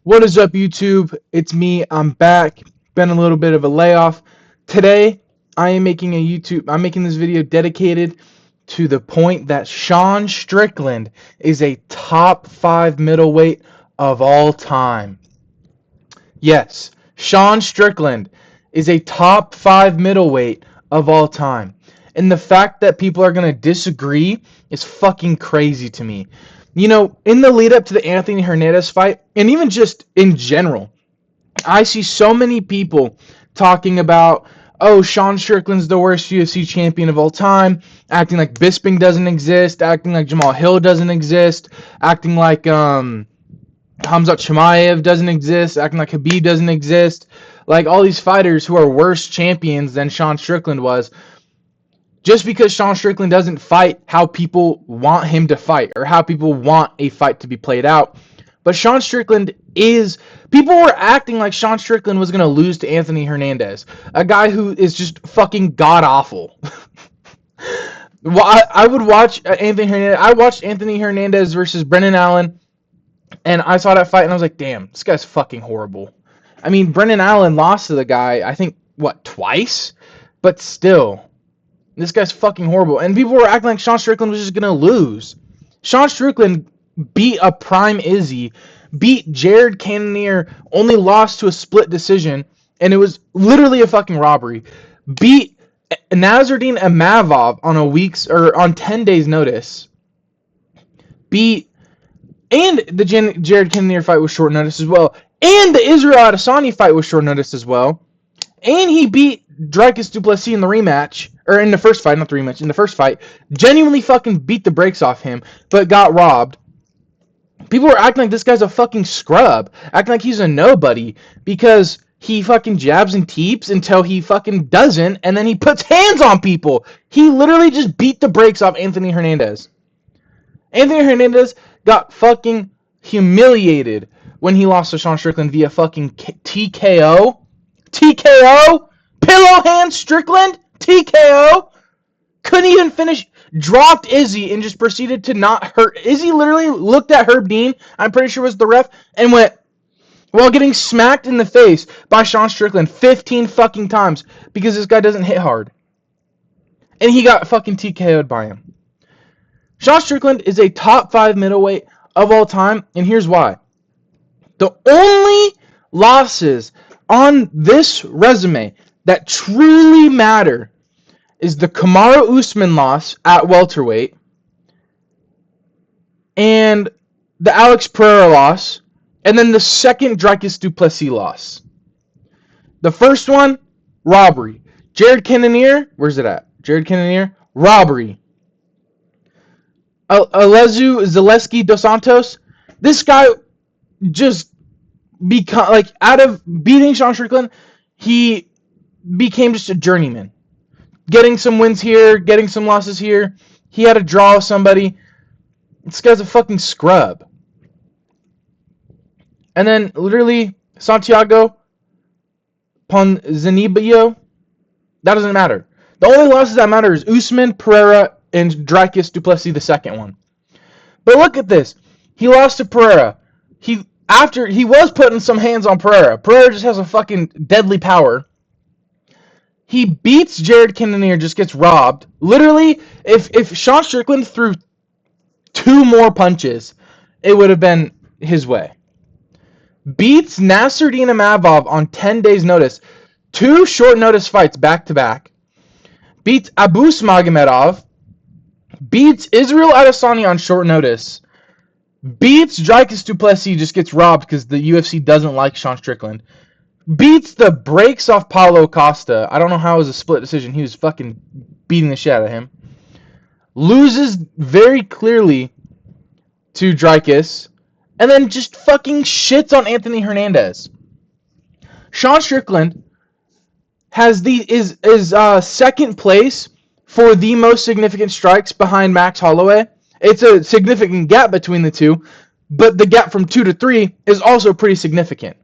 What is up, YouTube? It's me. I'm back. Been a little bit of a layoff. Today, I'm making this video dedicated to the point that Sean Strickland is a top 5 middleweight of all time. Yes, Sean Strickland is a top 5 middleweight of all time. And the fact that people are going to disagree is fucking crazy to me. You know, in the lead up to the Anthony Hernandez fight, and even just in general, I see so many people talking about, oh, Sean Strickland's the worst UFC champion of all time, acting like Bisping doesn't exist, acting like Jamal Hill doesn't exist, acting like Khamzat Chimaev doesn't exist, acting like Khabib doesn't exist, like all these fighters who are worse champions than Sean Strickland was. Just because Sean Strickland doesn't fight how people want him to fight or how people want a fight to be played out. But Sean Strickland is... People were acting like Sean Strickland was going to lose to Anthony Hernandez, a guy who is just fucking god-awful. I would watch Anthony Hernandez. I watched Anthony Hernandez versus Brendan Allen, and I saw that fight, and I was like, damn, this guy's fucking horrible. I mean, Brendan Allen lost to the guy, I think, twice? But still... This guy's fucking horrible. And people were acting like Sean Strickland was just going to lose. Sean Strickland beat a prime Izzy, beat Jared Cannonier, only lost to a split decision, and it was literally a fucking robbery. Beat Nasruddin Imavov on 10 days notice. And the Jared Cannonier fight was short notice as well. And the Israel Adesanya fight was short notice as well. And he beat Dricus du Plessis in the rematch, or in the first fight, not the rematch, in the first fight, genuinely fucking beat the brakes off him, but got robbed. People were acting like this guy's a fucking scrub, acting like he's a nobody, because he fucking jabs and teeps until he fucking doesn't, and then he puts hands on people. He literally just beat the brakes off Anthony Hernandez. Anthony Hernandez got fucking humiliated when he lost to Sean Strickland via fucking TKO. TKO? Pillow hand Strickland? TKO? Couldn't even finish. Dropped Izzy and just proceeded to not hurt. Izzy literally looked at Herb Dean, I'm pretty sure was the ref, and went, while getting smacked in the face by Sean Strickland 15 fucking times because this guy doesn't hit hard. And he got fucking TKO'd by him. Sean Strickland is a top 5 middleweight of all time, and here's why. The only losses on this resume that truly matter is the Kamaru Usman loss at welterweight and the Alex Pereira loss, and then the second Dricus du Plessis loss. The first one, robbery. Jared Cannonier, where's it at? Jared Cannonier, robbery. Alezu Zaleski dos Santos, this guy just out of beating Sean Strickland, he became just a journeyman. Getting some wins here, getting some losses here. He had a draw with somebody. This guy's a fucking scrub. And then, literally, Santiago Ponzinibbio, that doesn't matter. The only losses that matter is Usman, Pereira, and Dricus du Plessis, the second one. But look at this. He lost to Pereira. After he was putting some hands on Pereira. Pereira just has a fucking deadly power. He beats Jared Cannonier, just gets robbed. Literally, if Sean Strickland threw 2 more punches, it would have been his way. Beats Nasruddin Imavov on 10 days notice. 2 short notice fights back to back. Beats Abus Magomedov. Beats Israel Adesanya on short notice. Beats Dricus du Plessis, just gets robbed because the UFC doesn't like Sean Strickland. Beats the brakes off Paulo Costa. I don't know how it was a split decision. He was fucking beating the shit out of him. Loses very clearly to Dricus. And then just fucking shits on Anthony Hernandez. Sean Strickland is second place for the most significant strikes behind Max Holloway. It's a significant gap between the two, but the gap from 2 to 3 is also pretty significant.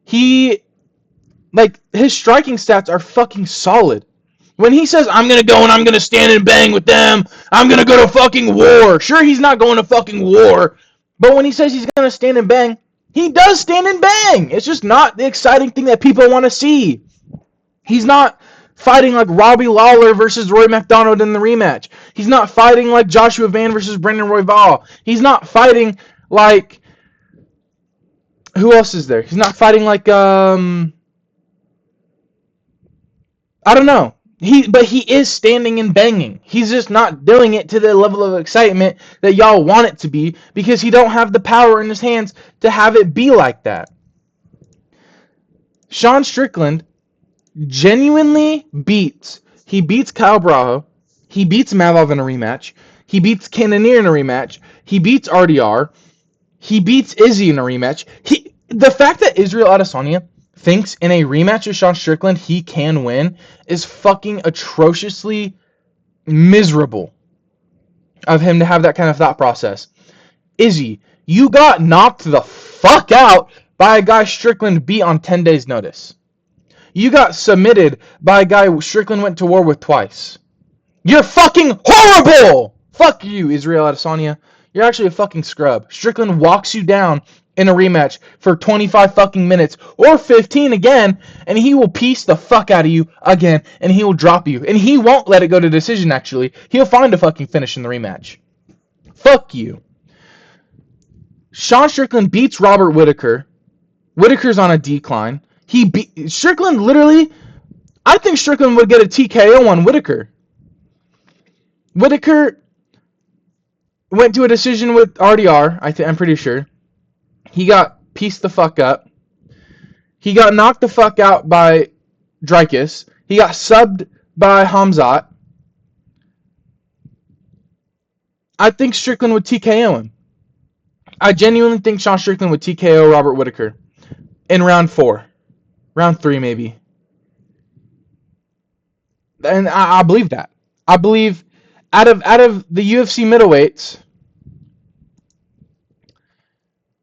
His striking stats are fucking solid. When he says, I'm going to go and I'm going to stand and bang with them, I'm going to go to fucking war. Sure, he's not going to fucking war, but when he says he's going to stand and bang, He does stand and bang. It's just not the exciting thing that people want to see. He's not fighting like Robbie Lawler versus Roy McDonald in the rematch. He's not fighting like Joshua Van versus Brendan Royval. He's not fighting like, who else is there? He's not fighting like I don't know. But he is standing and banging. He's just not doing it to the level of excitement that y'all want it to be because he don't have the power in his hands to have it be like that. Sean Strickland genuinely beats Kyle Braho. He beats Mavov in a rematch. He beats Cannonier in a rematch. He beats RDR. He beats Izzy in a rematch. The fact that Israel Adesanya thinks in a rematch with Sean Strickland he can win is fucking atrociously miserable of him to have that kind of thought process. Izzy, you got knocked the fuck out by a guy Strickland beat on 10 days notice. You got submitted by a guy Strickland went to war with twice. You're fucking horrible! Fuck you, Israel Adesanya. You're actually a fucking scrub. Strickland walks you down in a rematch for 25 fucking minutes or 15 again, and he will piece the fuck out of you again, and he will drop you. And he won't let it go to decision, actually. He'll find a fucking finish in the rematch. Fuck you. Sean Strickland beats Robert Whittaker. Whittaker's on a decline. Strickland literally, I think Strickland would get a TKO on Whittaker. Whittaker went to a decision with RDR, I'm pretty sure. He got pieced the fuck up. He got knocked the fuck out by Dricus. He got subbed by Hamzat. I think Strickland would TKO him. I genuinely think Sean Strickland would TKO Robert Whittaker in round 4. Round 3, maybe. And I believe that. I believe out of the UFC middleweights,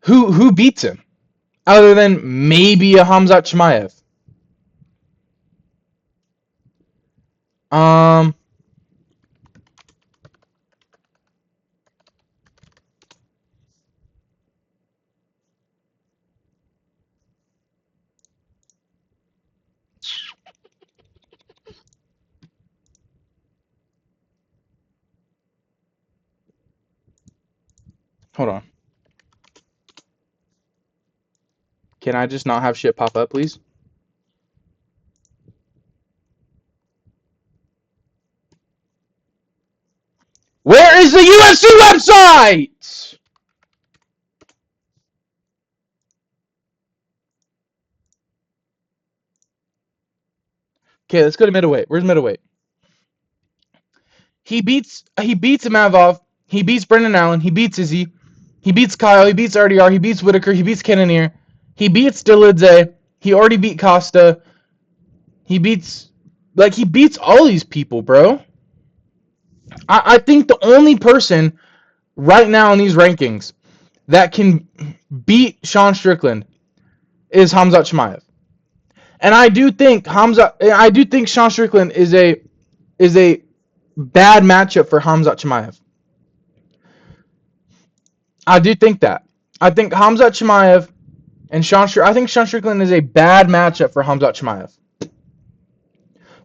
who beats him? Other than maybe a Hamzat Chimaev. Hold on. Can I just not have shit pop up, please? Where is the UFC website? Okay, let's go to middleweight. Where's middleweight? He beats Mavov. He beats Brendan Allen. He beats Izzy. He beats Kyle. He beats RDR. He beats Whittaker. He beats Cannonier. He beats Delidze. He already beat Costa. He beats all these people, bro. I think the only person right now in these rankings that can beat Sean Strickland is Hamzat Chimaev. And I do think Sean Strickland is a bad matchup for Hamzat Chimaev. I do think that. I think Hamzat Chimaev and Sean Strickland is a bad matchup for Hamzat Chimaev.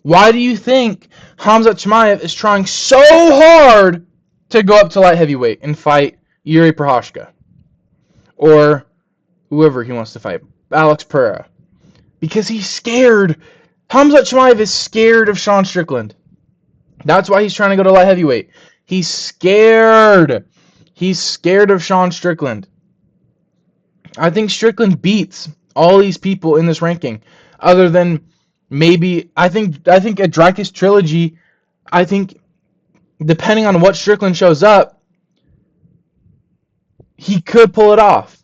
Why do you think Hamzat Chimaev is trying so hard to go up to light heavyweight and fight Yuri Prochazka? Or whoever he wants to fight. Alex Pereira. Because he's scared. Hamzat Chimaev is scared of Sean Strickland. That's why he's trying to go to light heavyweight. He's scared. He's scared of Sean Strickland. I think Strickland beats all these people in this ranking. Other than maybe, I think a Dricus trilogy, I think depending on what Strickland shows up, he could pull it off.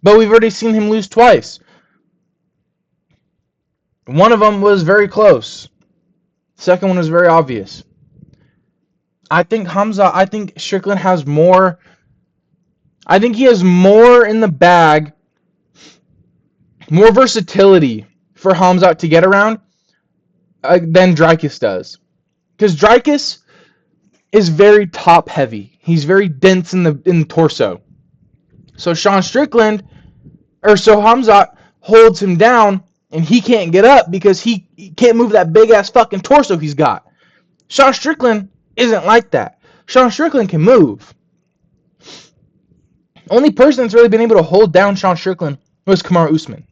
But we've already seen him lose twice. One of them was very close. Second one was very obvious. I think Strickland has more. I think he has more in the bag, more versatility for Hamzat to get around than Dricus does. Because Dricus is very top heavy. He's very dense in the torso. So Sean Strickland, or so Hamzat holds him down, and he can't get up because he can't move that big ass fucking torso he's got. Sean Strickland isn't like that. Sean Strickland can move. Only person that's really been able to hold down Sean Strickland was Kamaru Usman.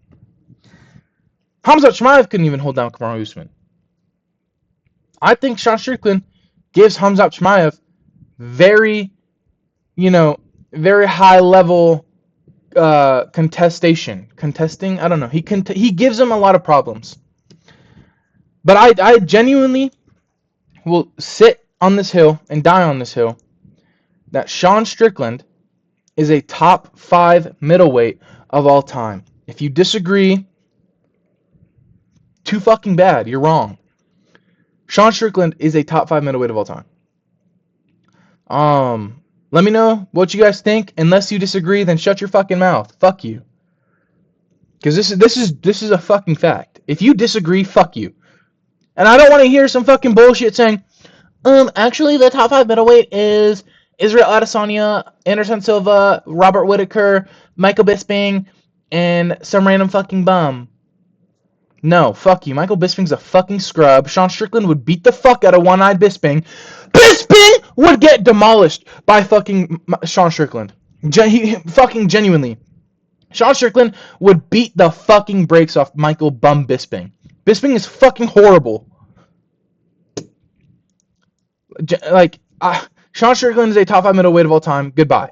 Hamzat Chimaev couldn't even hold down Kamaru Usman. I think Sean Strickland gives Hamzat Chimaev very high level contesting. I don't know. He gives him a lot of problems. But I genuinely will sit on this hill and die on this hill that Sean Strickland is a top 5 middleweight of all time. If you disagree, too fucking bad. You're wrong. Sean Strickland is a top 5 middleweight of all time. Let me know what you guys think. Unless you disagree, then shut your fucking mouth. Fuck you. Because this is a fucking fact. If you disagree, fuck you. And I don't want to hear some fucking bullshit saying, actually the top 5 middleweight is Israel Adesanya, Anderson Silva, Robert Whittaker, Michael Bisping, and some random fucking bum. No, fuck you. Michael Bisping's a fucking scrub. Sean Strickland would beat the fuck out of one-eyed Bisping. Bisping would get demolished by fucking Sean Strickland. Fucking genuinely. Sean Strickland would beat the fucking brakes off Michael Bum Bisping. Bisping is fucking horrible. Sean Strickland is a top 5 middleweight of all time. Goodbye.